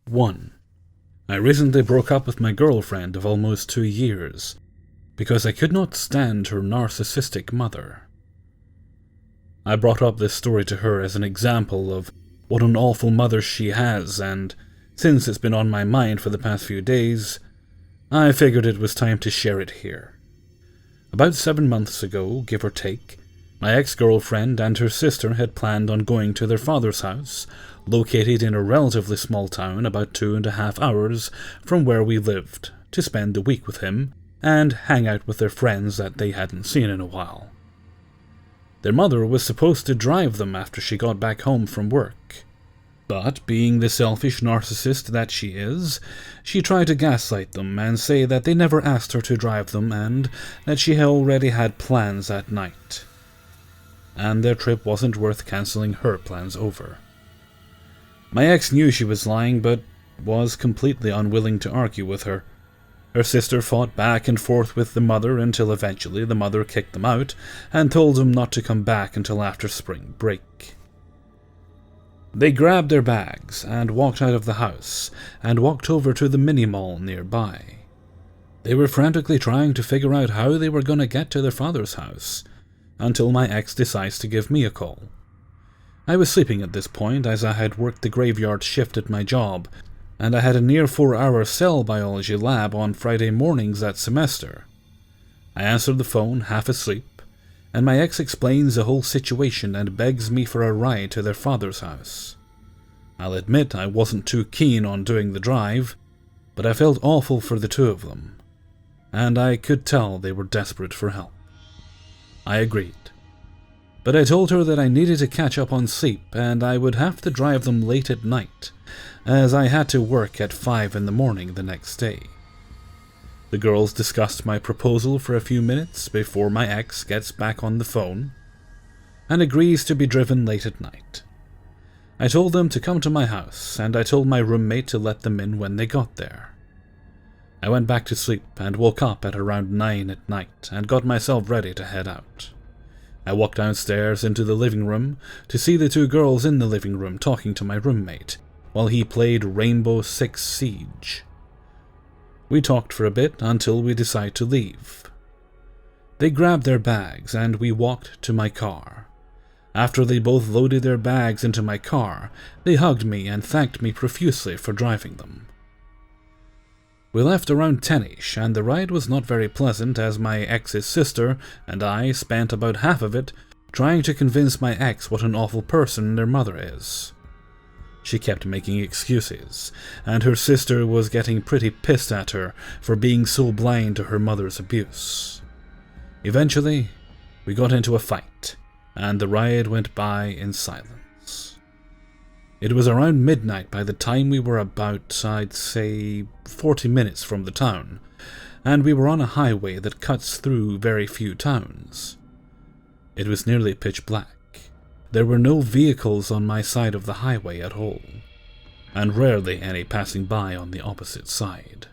1. I recently broke up with my girlfriend of almost 2 years because I could not stand her narcissistic mother. I brought up this story to her as an example of what an awful mother she has, and since it's been on my mind for the past few days, I figured it was time to share it here. About 7 months ago, give or take, my ex-girlfriend and her sister had planned on going to their father's house, located in a relatively small town about 2.5 hours from where we lived, to spend the week with him and hang out with their friends that they hadn't seen in a while. Their mother was supposed to drive them after she got back home from work. But, being the selfish narcissist that she is, she tried to gaslight them and say that they never asked her to drive them and that she already had plans that night. And their trip wasn't worth cancelling her plans over. My ex knew she was lying, but was completely unwilling to argue with her. Her sister fought back and forth with the mother until eventually the mother kicked them out and told them not to come back until after spring break. They grabbed their bags and walked out of the house and walked over to the mini-mall nearby. They were frantically trying to figure out how they were going to get to their father's house, until my ex decides to give me a call. I was sleeping at this point as I had worked the graveyard shift at my job, and I had a near 4-hour cell biology lab on Friday mornings that semester. I answered the phone, half asleep, and my ex explains the whole situation and begs me for a ride to their father's house. I'll admit I wasn't too keen on doing the drive, but I felt awful for the two of them, and I could tell they were desperate for help. I agreed, but I told her that I needed to catch up on sleep and I would have to drive them late at night, as I had to work at 5 in the morning the next day. The girls discussed my proposal for a few minutes before my ex gets back on the phone and agrees to be driven late at night. I told them to come to my house, and I told my roommate to let them in when they got there. I went back to sleep and woke up at around 9 at night and got myself ready to head out. I walked downstairs into the living room to see the two girls in the living room talking to my roommate while he played Rainbow Six Siege. We talked for a bit until we decided to leave. They grabbed their bags and we walked to my car. After they both loaded their bags into my car, they hugged me and thanked me profusely for driving them. We left around 10ish, and the ride was not very pleasant as my ex's sister and I spent about half of it trying to convince my ex what an awful person their mother is. She kept making excuses, and her sister was getting pretty pissed at her for being so blind to her mother's abuse. Eventually, we got into a fight, and the ride went by in silence. It was around midnight by the time we were about, I'd say, 40 minutes from the town, and we were on a highway that cuts through very few towns. It was nearly pitch black. There were no vehicles on my side of the highway at all, and rarely any passing by on the opposite side.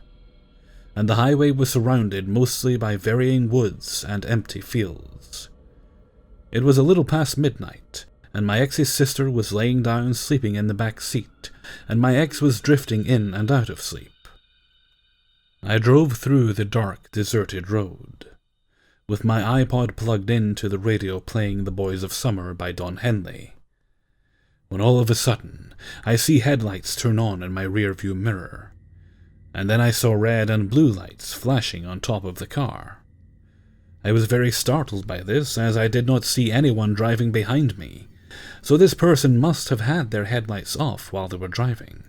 And the highway was surrounded mostly by varying woods and empty fields. It was a little past midnight, and my ex's sister was laying down sleeping in the back seat, and my ex was drifting in and out of sleep. I drove through the dark, deserted road, with my iPod plugged into the radio playing The Boys of Summer by Don Henley, when all of a sudden I see headlights turn on in my rearview mirror, and then I saw red and blue lights flashing on top of the car. I was very startled by this, as I did not see anyone driving behind me, so this person must have had their headlights off while they were driving.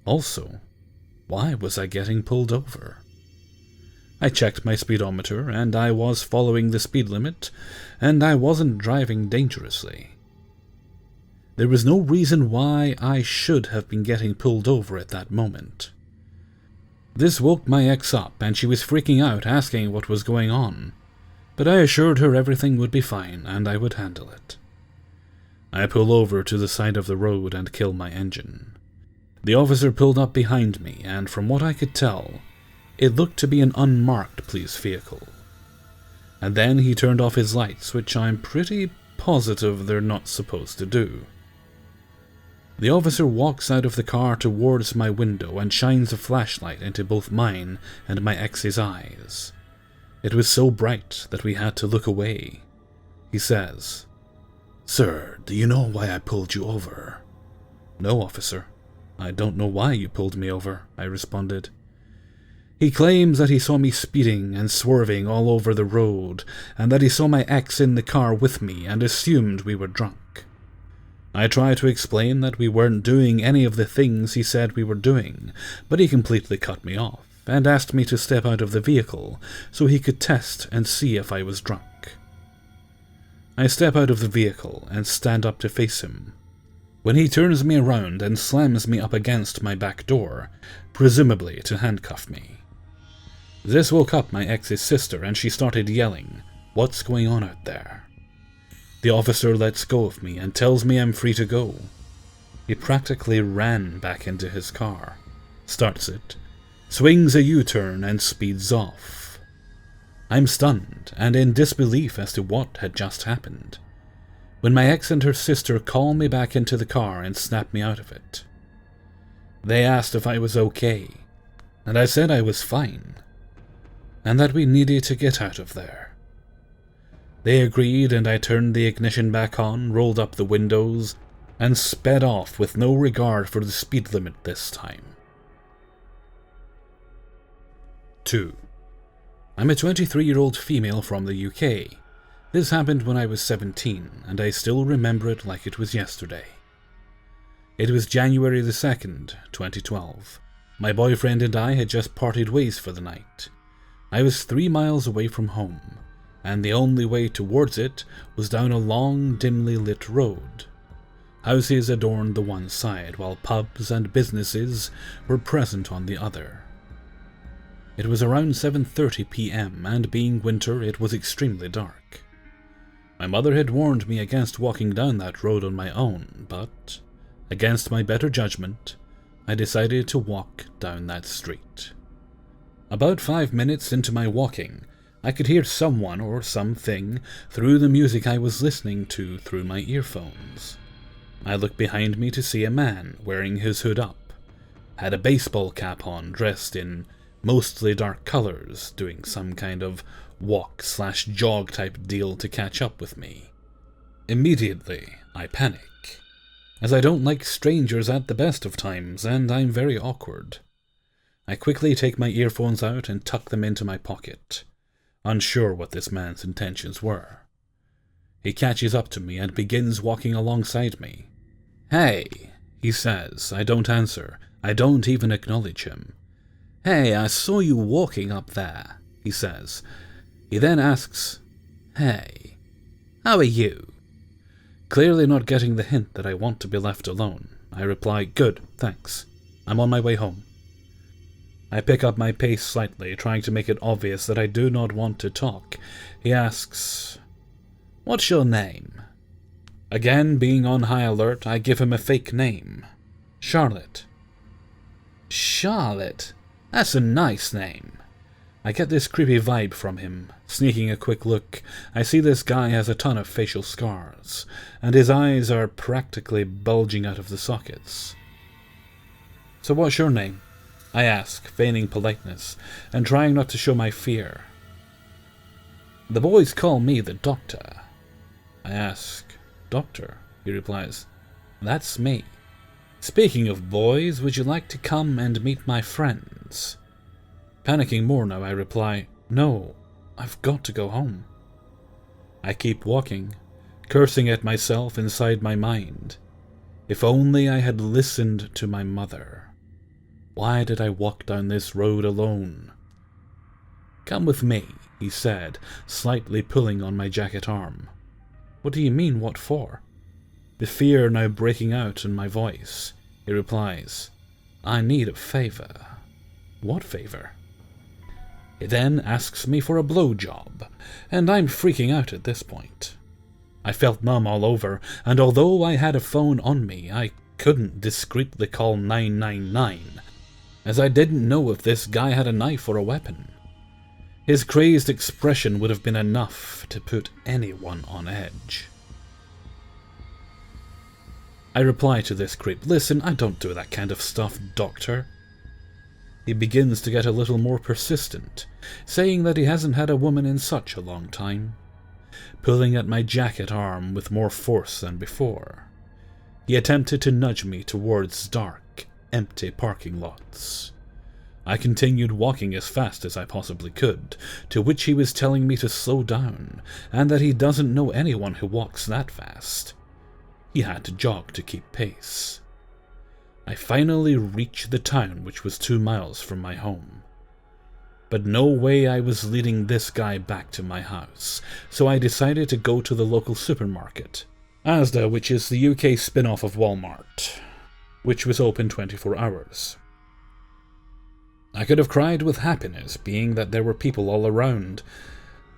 Also, why was I getting pulled over? I checked my speedometer, and I was following the speed limit, and I wasn't driving dangerously. There was no reason why I should have been getting pulled over at that moment. This woke my ex up, and she was freaking out, asking what was going on, but I assured her everything would be fine, and I would handle it. I pull over to the side of the road and kill my engine. The officer pulled up behind me, and from what I could tell, it looked to be an unmarked police vehicle. And then he turned off his lights, which I'm pretty positive they're not supposed to do. The officer walks out of the car towards my window and shines a flashlight into both mine and my ex's eyes. It was so bright that we had to look away. He says, "Sir, do you know why I pulled you over?" "No, officer. I don't know why you pulled me over," I responded. He claims that he saw me speeding and swerving all over the road, and that he saw my ex in the car with me and assumed we were drunk. I try to explain that we weren't doing any of the things he said we were doing, but he completely cut me off and asked me to step out of the vehicle so he could test and see if I was drunk. I step out of the vehicle and stand up to face him, when he turns me around and slams me up against my back door, presumably to handcuff me. This woke up my ex's sister and she started yelling, "What's going on out there?" The officer lets go of me and tells me I'm free to go. He practically ran back into his car, starts it, swings a U-turn and speeds off. I'm stunned and in disbelief as to what had just happened, when my ex and her sister call me back into the car and snap me out of it. They asked if I was okay, and I said I was fine, and that we needed to get out of there. They agreed, and I turned the ignition back on, rolled up the windows, and sped off with no regard for the speed limit this time. 2. I'm a 23-year-old female from the UK. This happened when I was 17, and I still remember it like it was yesterday. It was January the 2nd, 2012. My boyfriend and I had just parted ways for the night. I was 3 miles away from home, and the only way towards it was down a long, dimly lit road. Houses adorned the one side, while pubs and businesses were present on the other. It was around 7:30 p.m, and being winter, it was extremely dark. My mother had warned me against walking down that road on my own, but, against my better judgment, I decided to walk down that street. About 5 minutes into my walking, I could hear someone or something through the music I was listening to through my earphones. I looked behind me to see a man wearing his hood up, had a baseball cap on, dressed in mostly dark colors, doing some kind of walk/jog type deal to catch up with me. Immediately, I panic, as I don't like strangers at the best of times, and I'm very awkward. I quickly take my earphones out and tuck them into my pocket, unsure what this man's intentions were. He catches up to me and begins walking alongside me. "Hey," he says. I don't answer. I don't even acknowledge him. "Hey, I saw you walking up there," he says. He then asks, "Hey, how are you?" Clearly not getting the hint that I want to be left alone, I reply, "Good, thanks. I'm on my way home." I pick up my pace slightly, trying to make it obvious that I do not want to talk. He asks, "What's your name?" Again, being on high alert, I give him a fake name. "Charlotte." "Charlotte? That's a nice name." I get this creepy vibe from him. Sneaking a quick look, I see this guy has a ton of facial scars, and his eyes are practically bulging out of the sockets. "So what's your name?" I ask, feigning politeness, and trying not to show my fear. "The boys call me the Doctor." I ask, "Doctor?" He replies, "That's me. Speaking of boys, would you like to come and meet my friends?" Panicking more now, I reply, "No, I've got to go home." I keep walking, cursing at myself inside my mind. If only I had listened to my mother. Why did I walk down this road alone? "Come with me," he said, slightly pulling on my jacket arm. "What do you mean, what for?" The fear now breaking out in my voice, he replies, "I need a favor." "What favor?" He then asks me for a blowjob, and I'm freaking out at this point. I felt numb all over, and although I had a phone on me, I couldn't discreetly call 999, as I didn't know if this guy had a knife or a weapon. His crazed expression would have been enough to put anyone on edge. I reply to this creep, "Listen, I don't do that kind of stuff, doctor." He begins to get a little more persistent, saying that he hasn't had a woman in such a long time, pulling at my jacket arm with more force than before. He attempted to nudge me towards dark, empty parking lots. I continued walking as fast as I possibly could, to which he was telling me to slow down, and that he doesn't know anyone who walks that fast. He had to jog to keep pace. I finally reached the town, which was 2 miles from my home. But no way I was leading this guy back to my house, so I decided to go to the local supermarket, Asda, which is the UK spin-off of Walmart, which was open 24 hours. I could have cried with happiness, being that there were people all around,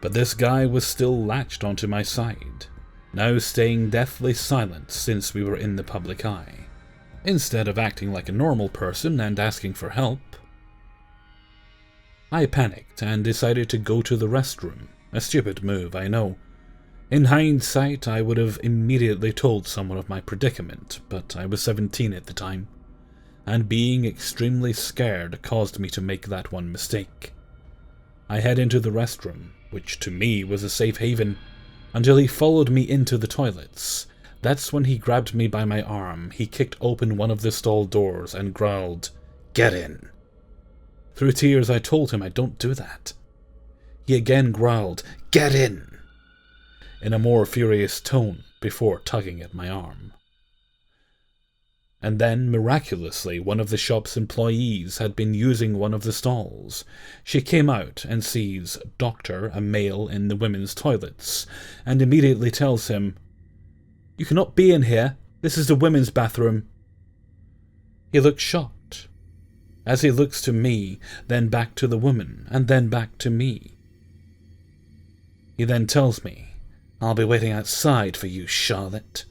but this guy was still latched onto my side, now staying deathly silent since we were in the public eye, instead of acting like a normal person and asking for help. I panicked and decided to go to the restroom, a stupid move, I know. In hindsight, I would have immediately told someone of my predicament, but I was 17 at the time, and being extremely scared caused me to make that one mistake. I head into the restroom, which to me was a safe haven, until he followed me into the toilets. That's when he grabbed me by my arm. He kicked open one of the stall doors and growled, "Get in." Through tears I told him I don't do that. He again growled, "Get in," in a more furious tone before tugging at my arm. And then, miraculously, one of the shop's employees had been using one of the stalls. She came out and sees Doctor, a male, in the women's toilets, and immediately tells him, "You cannot be in here. This is the women's bathroom." He looks shocked, as he looks to me, then back to the woman, and then back to me. He then tells me, "I'll be waiting outside for you, Charlotte,"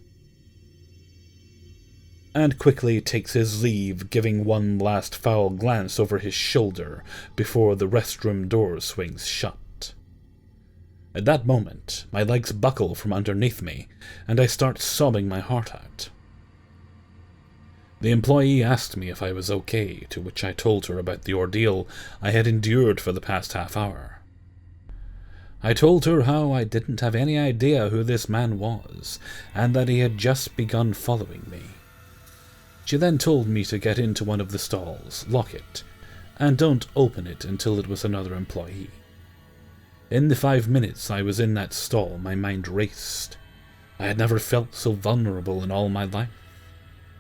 and quickly takes his leave, giving one last foul glance over his shoulder before the restroom door swings shut. At that moment, my legs buckle from underneath me, and I start sobbing my heart out. The employee asked me if I was okay, to which I told her about the ordeal I had endured for the past half hour. I told her how I didn't have any idea who this man was, and that he had just begun following me. She then told me to get into one of the stalls, lock it, and don't open it until it was another employee. In the 5 minutes I was in that stall, my mind raced. I had never felt so vulnerable in all my life.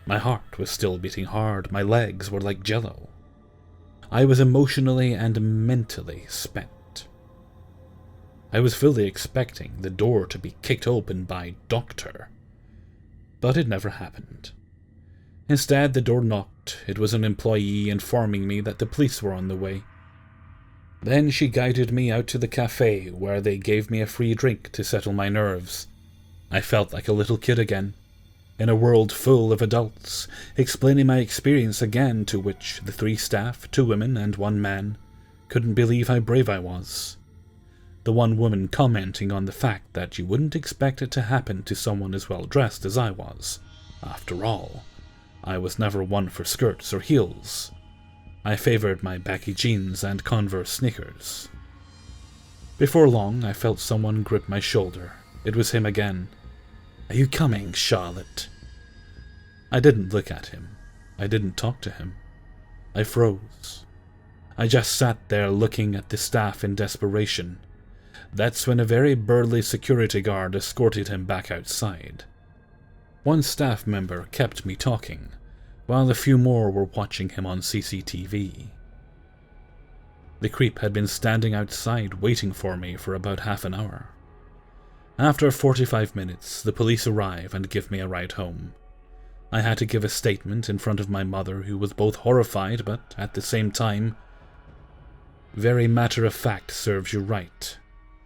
My heart was still beating hard, my legs were like jello. I was emotionally and mentally spent. I was fully expecting the door to be kicked open by Doctor, but it never happened. Instead, the door knocked. It was an employee informing me that the police were on the way. Then she guided me out to the cafe, where they gave me a free drink to settle my nerves. I felt like a little kid again, in a world full of adults, explaining my experience again, to which the 3 staff, 2 women and 1 man, couldn't believe how brave I was. The one woman commenting on the fact that you wouldn't expect it to happen to someone as well dressed as I was. After all, I was never one for skirts or heels. I favoured my baggy jeans and Converse sneakers. Before long, I felt someone grip my shoulder. It was him again. "Are you coming, Charlotte?" I didn't look at him. I didn't talk to him. I froze. I just sat there looking at the staff in desperation. That's when a very burly security guard escorted him back outside. One staff member kept me talking, while a few more were watching him on CCTV. The creep had been standing outside waiting for me for about half an hour. After 45 minutes, the police arrive and give me a ride home. I had to give a statement in front of my mother, who was both horrified but, at the same time, very matter-of-fact serves you right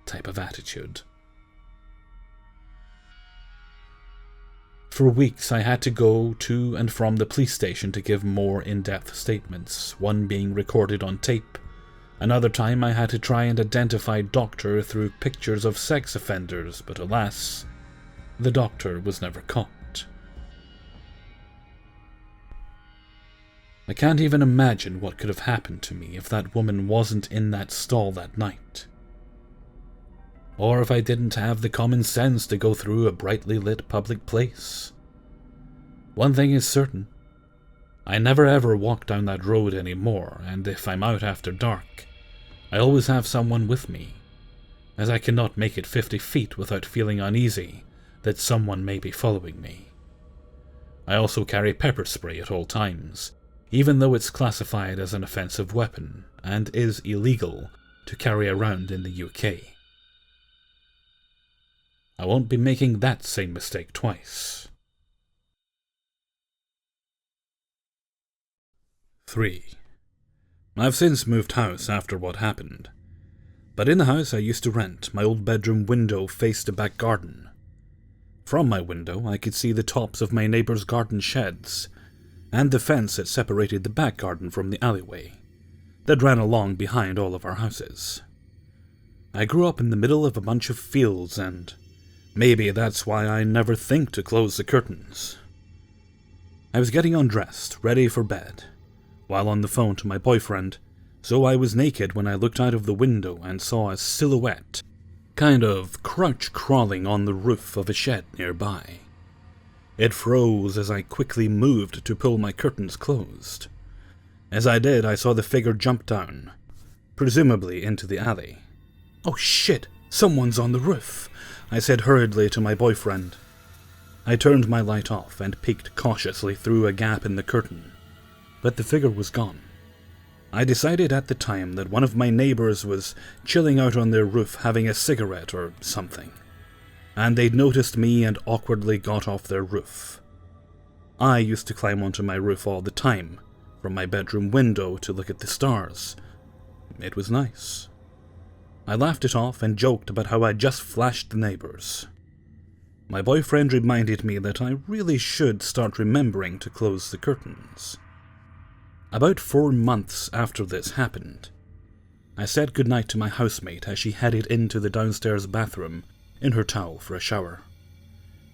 type of attitude. For weeks I had to go to and from the police station to give more in-depth statements, one being recorded on tape. Another time I had to try and identify Doctor through pictures of sex offenders, but alas, the Doctor was never caught. I can't even imagine what could have happened to me if that woman wasn't in that stall that night. Or if I didn't have the common sense to go through a brightly lit public place. One thing is certain. I never ever walk down that road anymore, and if I'm out after dark, I always have someone with me, as I cannot make it 50 feet without feeling uneasy that someone may be following me. I also carry pepper spray at all times, even though it's classified as an offensive weapon and is illegal to carry around in the UK. I won't be making that same mistake twice. 3. I've since moved house after what happened, but in the house I used to rent, my old bedroom window faced a back garden. From my window I could see the tops of my neighbours' garden sheds, and the fence that separated the back garden from the alleyway, that ran along behind all of our houses. I grew up in the middle of a bunch of fields, and maybe that's why I never think to close the curtains. I was getting undressed, ready for bed, while on the phone to my boyfriend, so I was naked when I looked out of the window and saw a silhouette, kind of crouch-crawling on the roof of a shed nearby. It froze as I quickly moved to pull my curtains closed. As I did, I saw the figure jump down, presumably into the alley. "Oh shit, someone's on the roof," I said hurriedly to my boyfriend. I turned my light off and peeked cautiously through a gap in the curtain, but the figure was gone. I decided at the time that one of my neighbours was chilling out on their roof having a cigarette or something, and they'd noticed me and awkwardly got off their roof. I used to climb onto my roof all the time, from my bedroom window to look at the stars. It was nice. I laughed it off and joked about how I just flashed the neighbours. My boyfriend reminded me that I really should start remembering to close the curtains. About 4 months after this happened, I said goodnight to my housemate as she headed into the downstairs bathroom in her towel for a shower.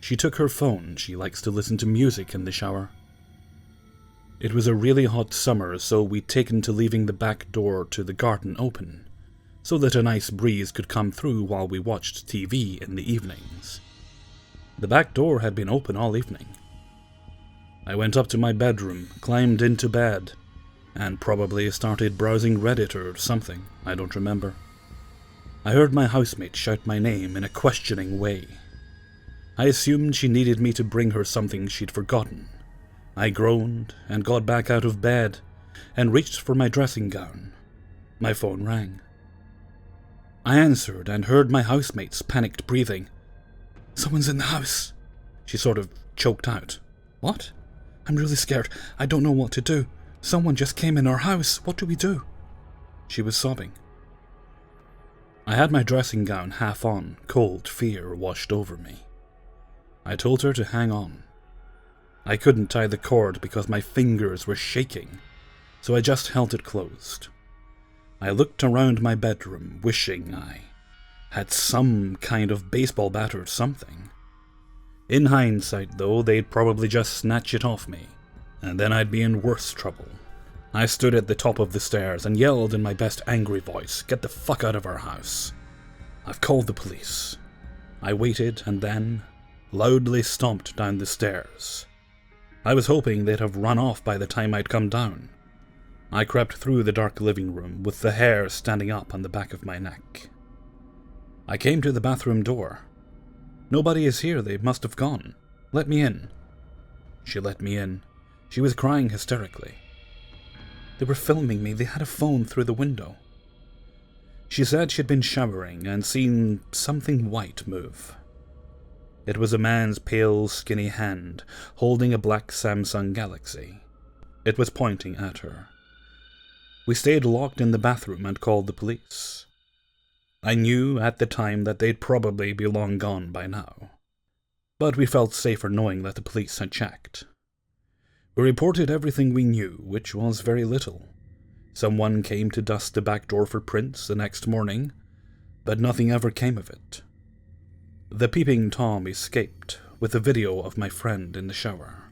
She took her phone. She likes to listen to music in the shower. It was a really hot summer, so we'd taken to leaving the back door to the garden open, so that a nice breeze could come through while we watched TV in the evenings. The back door had been open all evening. I went up to my bedroom, climbed into bed, and probably started browsing Reddit or something, I don't remember. I heard my housemate shout my name in a questioning way. I assumed she needed me to bring her something she'd forgotten. I groaned and got back out of bed and reached for my dressing gown. My phone rang. I answered and heard my housemate's panicked breathing. "Someone's in the house," she sort of choked out. "What? I'm really scared. I don't know what to do. Someone just came in our house. What do we do?" She was sobbing. I had my dressing gown half on. Cold fear washed over me. I told her to hang on. I couldn't tie the cord because my fingers were shaking, so I just held it closed. I looked around my bedroom, wishing I had some kind of baseball bat or something. In hindsight, though, they'd probably just snatch it off me, and then I'd be in worse trouble. I stood at the top of the stairs and yelled in my best angry voice, "Get the fuck out of our house. I've called the police." I waited and then loudly stomped down the stairs. I was hoping they'd have run off by the time I'd come down. I crept through the dark living room with the hair standing up on the back of my neck. I came to the bathroom door. "Nobody is here, they must have gone. Let me in." She let me in. She was crying hysterically. They were filming me. They had a phone through the window. She said she'd been showering and seen something white move. It was a man's pale, skinny hand holding a black Samsung Galaxy. It was pointing at her. We stayed locked in the bathroom and called the police. I knew at the time that they'd probably be long gone by now, but we felt safer knowing that the police had checked. We reported everything we knew, which was very little. Someone came to dust the back door for prints the next morning, but nothing ever came of it. The peeping Tom escaped with a video of my friend in the shower.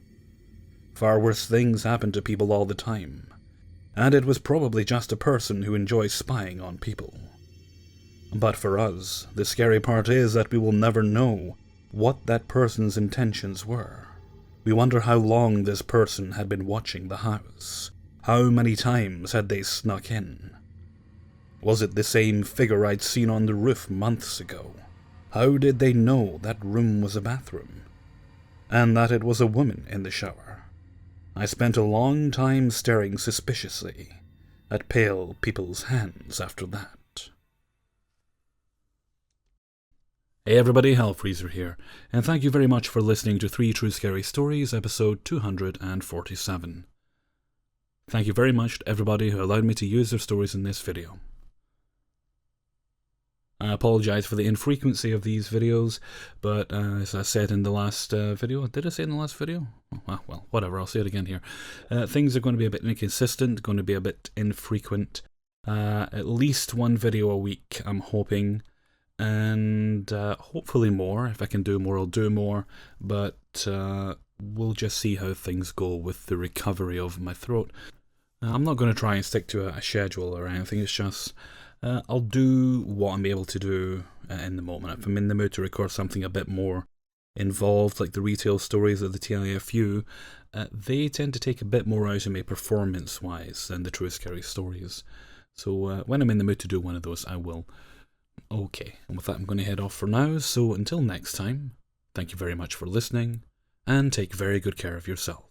Far worse things happen to people all the time, and it was probably just a person who enjoys spying on people. But for us, the scary part is that we will never know what that person's intentions were. We wonder how long this person had been watching the house. How many times had they snuck in? Was it the same figure I'd seen on the roof months ago? How did they know that room was a bathroom? And that it was a woman in the shower? I spent a long time staring suspiciously at pale people's hands after that. Hey everybody, Hellfreezer here, and thank you very much for listening to 3 True Scary Stories, episode 247. Thank you very much to everybody who allowed me to use their stories in this video. I apologise for the infrequency of these videos, but as I said in the last video, did I say in the last video? Oh, well, whatever, I'll say it again here. Things are going to be a bit inconsistent, going to be a bit infrequent. At least one video a week, I'm hoping. And hopefully more. If I can do more, I'll do more. But we'll just see how things go with the recovery of my throat. I'm not going to try and stick to a schedule or anything. It's just I'll do what I'm able to do in the moment. If I'm in the mood to record something a bit more involved, like the retail stories of the TIFU, they tend to take a bit more out of me performance-wise than the True Scary Stories. So when I'm in the mood to do one of those, I will. Okay, and with that I'm going to head off for now, so until next time, thank you very much for listening, and take very good care of yourself.